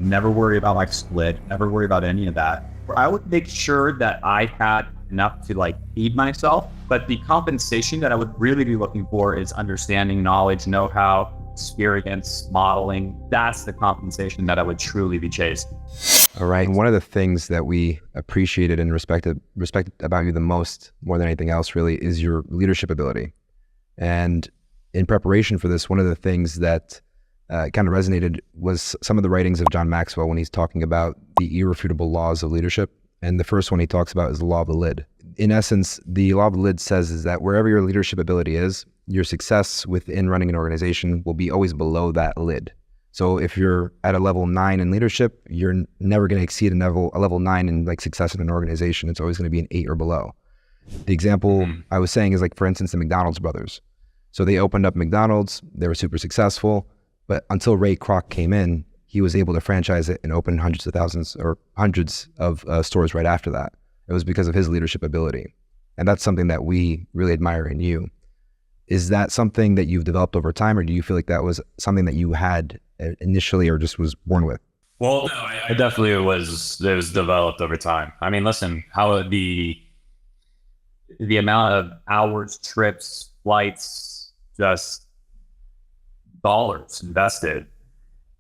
never worry about like split, never worry about any of that. I would make sure that I had enough to like feed myself, but the compensation that I would really be looking for is understanding, knowledge, know-how, experience, modeling. That's the compensation that I would truly be chasing. All right. And one of the things that we appreciated and respected about you the most, more than anything else really, is your leadership ability. And in preparation for this, one of the things that kind of resonated was some of the writings of John Maxwell when he's talking about the irrefutable laws of leadership. And the first one he talks about is the law of the lid. In essence, the law of the lid says is that wherever your leadership ability is, your success within running an organization will be always below that lid. So if you're at a level 9 in leadership, you're never going to exceed a level 9 in like success in an organization. It's always going to be an 8 or below. The example I was saying is like, for instance, the McDonald's brothers. So they opened up McDonald's, they were super successful, but until Ray Kroc came in, he was able to franchise it and open hundreds of thousands or hundreds of stores right after that. It was because of his leadership ability. And that's something that we really admire in you. Is that something that you've developed over time, or do you feel like that was something that you had initially or just was born with? Well, no, I definitely it was developed over time. I mean, listen, how the amount of hours, trips, flights, just dollars invested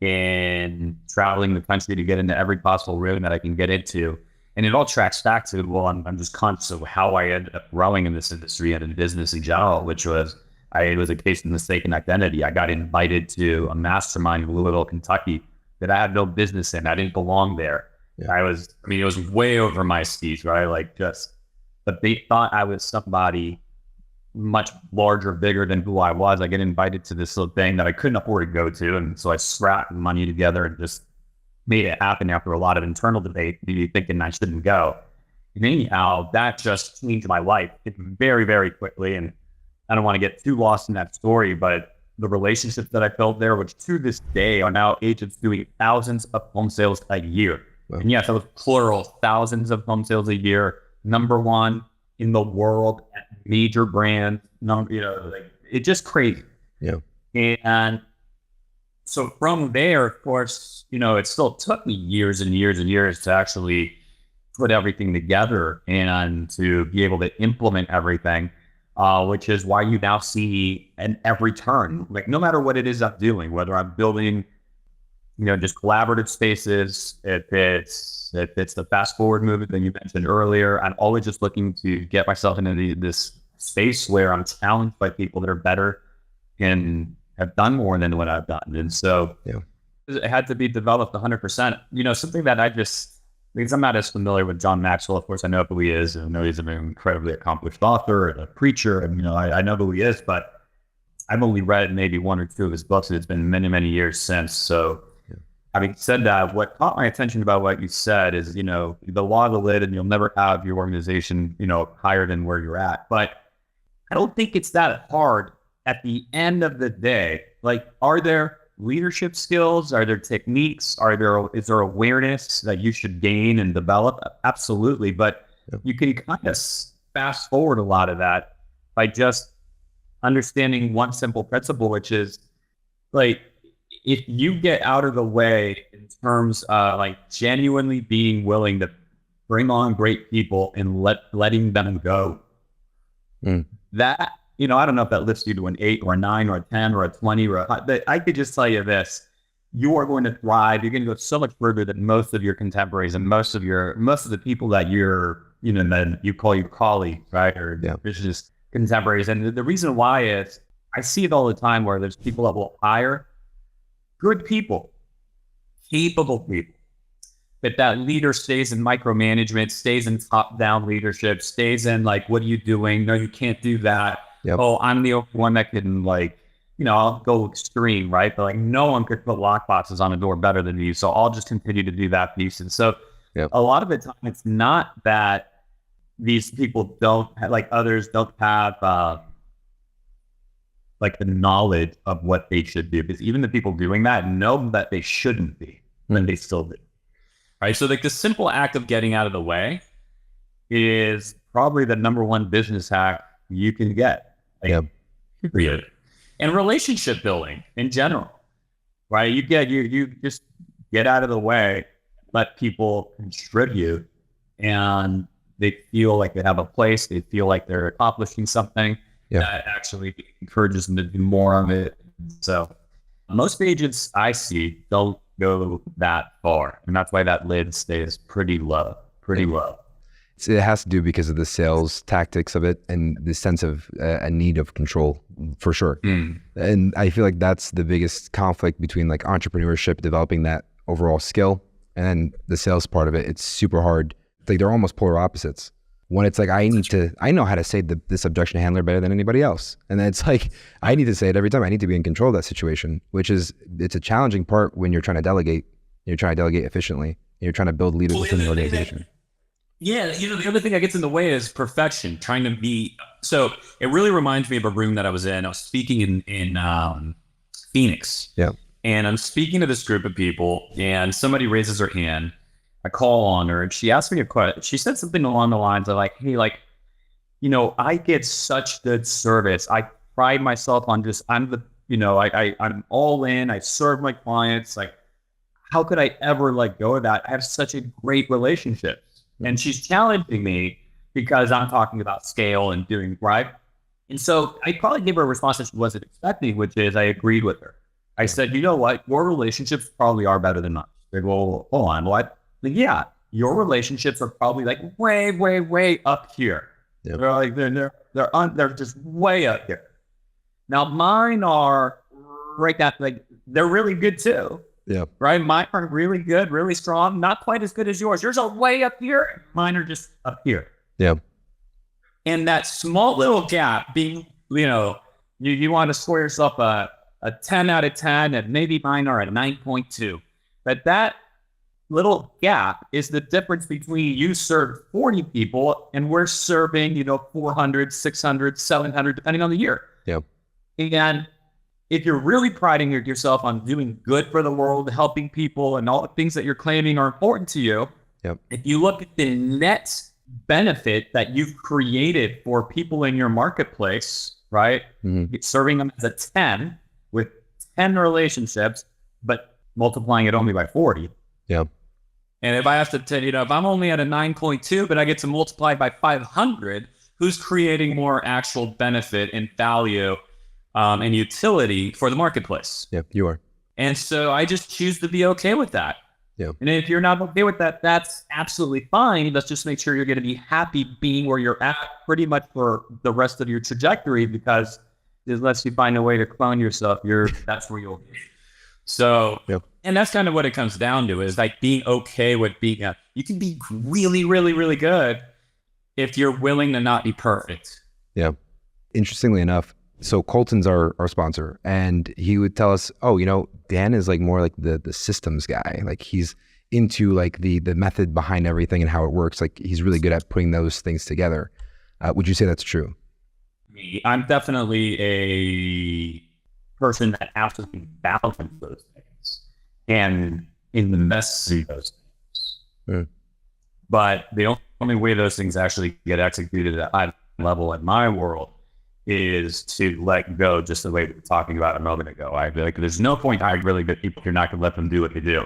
in traveling the country to get into every possible room that I can get into. And it all tracks back to, well, I'm just conscious of how I ended up growing in this industry and in business in general, which was, it was a case of mistaken identity. I got invited to a mastermind in Louisville, Kentucky that I had no business in. I didn't belong there. Yeah. It was way over my skis, right? But they thought I was somebody much larger, bigger than who I was. I get invited to this little thing that I couldn't afford to go to. And so I scrapped money together and just made it happen after a lot of internal debate, maybe thinking I shouldn't go. And anyhow, that just changed my life very, very quickly. And I don't want to get too lost in that story, but the relationships that I built there, which to this day are now agents doing thousands of home sales a year. Wow. And yes, that was plural, thousands of home sales a year. Number one in the world at major brands. It's just crazy. Yeah. And so from there, of course, it still took me years and years and years to actually put everything together and to be able to implement everything, which is why you now see in every turn, like no matter what it is I'm doing, whether I'm building, just collaborative spaces, if it's the fast forward movement that you mentioned earlier, I'm always just looking to get myself into this space where I'm challenged by people that are better and have done more than what I've done. And so it had to be developed 100%. Something that because I'm not as familiar with John Maxwell. Of course, I know who he is. I know he's an incredibly accomplished author and a preacher. And, I know who he is, but I've only read maybe one or two of his books, and it's been many, many years since. So having said that, what caught my attention about what you said is, the law of the lid, and you'll never have your organization, higher than where you're at. But I don't think it's that hard at the end of the day. Like, are there leadership skills? Are there techniques? Is there awareness that you should gain and develop? Absolutely. But you can kind of fast forward a lot of that by just understanding one simple principle, which is like, if you get out of the way in terms of like genuinely being willing to bring on great people and letting them go, that, I don't know if that lifts you to an 8 or a 9 or a 10 or a 20 but I could just tell you this: you are going to thrive. You're going to go so much further than most of your contemporaries and most of the people that you're, that you call your colleagues, right? Or it's just contemporaries. And the reason why is I see it all the time where there's people that will hire good people, capable people, but that leader stays in micromanagement, stays in top-down leadership, stays in like, what are you doing? No, you can't do that. Yep. Oh, I'm the only one that can I'll go extreme, right? But like no one could put lockboxes on a door better than you. So I'll just continue to do that piece. And so a lot of the time, it's not that these people others don't have like the knowledge of what they should do, because even the people doing that know that they shouldn't be, and they still do. Right. So like the simple act of getting out of the way is probably the number one business hack you can get. Period. And relationship building in general, right? You just get out of the way, let people contribute, and they feel like they have a place. They feel like they're accomplishing something that actually encourages them to do more of it. So most agents I see don't go that far, and that's why that lid stays pretty low. It has to do because of the sales tactics of it and the sense of a need of control, for sure. And I feel like that's the biggest conflict between like entrepreneurship, developing that overall skill, and then the sales part of it. It's super hard. Like they're almost polar opposites. When it's like, I know how to say this objection handler better than anybody else. And then it's like, I need to say it every time. I need to be in control of that situation, it's a challenging part when you're trying to delegate. You're trying to delegate efficiently. And you're trying to build leaders within the organization. Yeah, the other thing that gets in the way is perfection. Trying to be so. It really reminds me of a room that I was in. I was speaking in Phoenix. Yeah, and I'm speaking to this group of people, and somebody raises her hand. I call on her, and she asked me a question. She said something along the lines of like, "Hey, like, I get such good service. I pride myself on I'm all in. I serve my clients. Like, how could I ever let go of that? I have such a great relationship." And she's challenging me because I'm talking about scale and doing right. And so I probably gave her a response that she wasn't expecting, which is I agreed with her. I said, you know what? Your relationships probably are better than mine. They go, well, hold on, what? Like, yeah, your relationships are probably like way, way, way up here. Yep. They're like they're just way up here. Now mine are right now, like they're really good too. Yeah. Right. Mine are really good, really strong, not quite as good as yours. Yours are way up here. Mine are just up here. Yeah. And that small little gap being, you want to score yourself a 10 out of 10, and maybe mine are a 9.2. But that little gap is the difference between you served 40 people and we're serving, 400, 600, 700, depending on the year. Yeah. And if you're really priding yourself on doing good for the world, helping people, and all the things that you're claiming are important to you, yep. If you look at the net benefit that you've created for people in your marketplace, right? Mm-hmm. Serving them as a 10 with 10 relationships, but multiplying it only by 40. Yeah. And if I have to tell if I'm only at a 9.2, but I get to multiply by 500, who's creating more actual benefit and value and utility for the marketplace? Yeah, you are. And so I just choose to be okay with that. Yeah. And if you're not okay with that, that's absolutely fine. Let's just make sure you're going to be happy being where you're at pretty much for the rest of your trajectory, because unless you find a way to clone yourself, that's where you'll be. So, yep. And that's kind of what it comes down to, is like being okay with you can be really, really, really good if you're willing to not be perfect. Yeah. Interestingly enough, so Colton's our sponsor, and he would tell us, Dan is like more like the systems guy. Like he's into like the method behind everything and how it works. Like he's really good at putting those things together. Would you say that's true? I'm definitely a person that absolutely balances those things and invests in those things. Mm. But the only way those things actually get executed at a high level in my world is to let go, just the way we were talking about a moment ago. I feel like there's no point hiring really good people if you're not going to let them do what they do.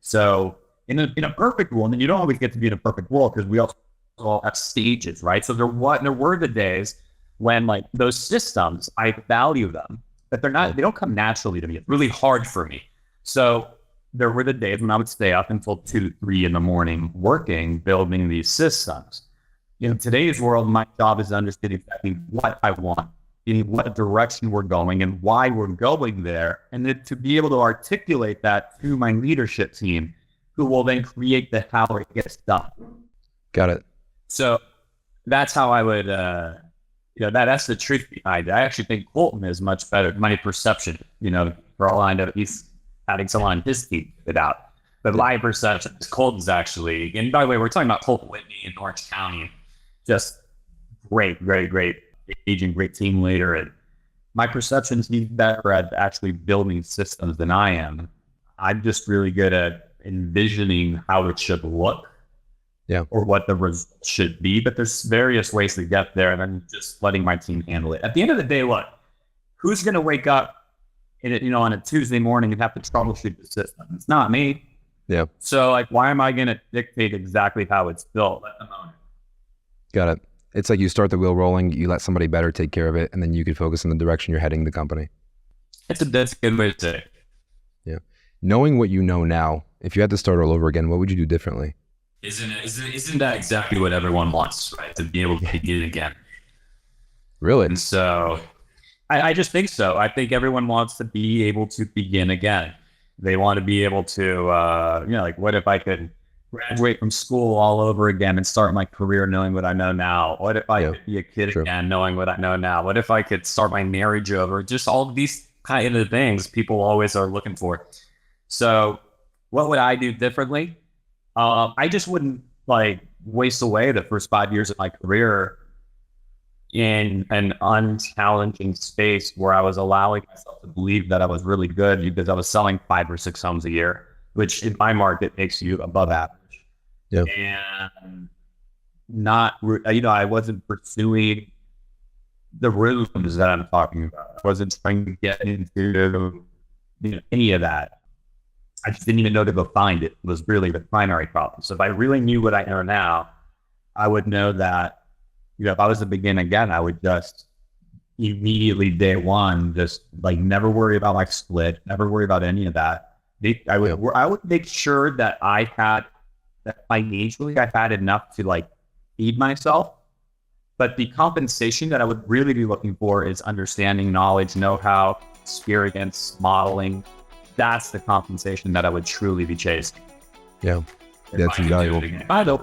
So in a perfect world, and you don't always get to be in a perfect world because we also all have stages, right? So there were the days when like those systems, I value them, but they don't come naturally to me. It's really hard for me. So there were the days when I would stay up until 2, 3 in the morning working, building these systems. In today's world, my job is to understand exactly what I want, in what direction we're going and why we're going there, and then to be able to articulate that to my leadership team, who will then create the how it gets done. Got it. So that's how I would, that's the truth behind it. I actually think Colton is much better. My perception, for all I know, he's having someone on his team it out. But my perception is Colton's actually, and by the way, we're talking about Colton Whitney in Orange County. Just great agent, great team leader. And my perception is he's better at actually building systems than I am. I'm just really good at envisioning how it should look, or what the results should be. But there's various ways to get there, and then just letting my team handle it. At the end of the day, look, who's going to wake up on a Tuesday morning and have to troubleshoot the system? It's not me. Yeah. So like, why am I going to dictate exactly how it's built? Let them own it. Got it. It's like you start the wheel rolling, you let somebody better take care of it, and then you can focus on the direction you're heading the company. That's a good way to say it. Yeah. Knowing what you know now, if you had to start all over again, what would you do differently? Isn't that exactly what everyone wants, right? To be able to begin again. Really? And so I just think so. I think everyone wants to be able to begin again. They want to be able to, like, what if I could graduate from school all over again and start my career knowing what I know now? What if I could be a kid again knowing what I know now? What if I could start my marriage over? Just all of these kind of things people always are looking for. So what would I do differently? I just wouldn't like waste away the first 5 years of my career in an unchallenging space where I was allowing myself to believe that I was really good because I was selling 5 or 6 homes a year, which in my market makes you above average. Yeah. And I wasn't pursuing the rhythms that I'm talking about. I wasn't trying to get into any of that. I just didn't even know to go find it. It was really the primary problem. So if I really knew what I know now, I would know that, if I was to begin again, I would just immediately day one, just like never worry about my split, never worry about any of that. I would make sure that that financially I had enough to like feed myself. But the compensation that I would really be looking for is understanding, knowledge, know-how, experience, modeling. That's the compensation that I would truly be chasing. Yeah. That's invaluable. By the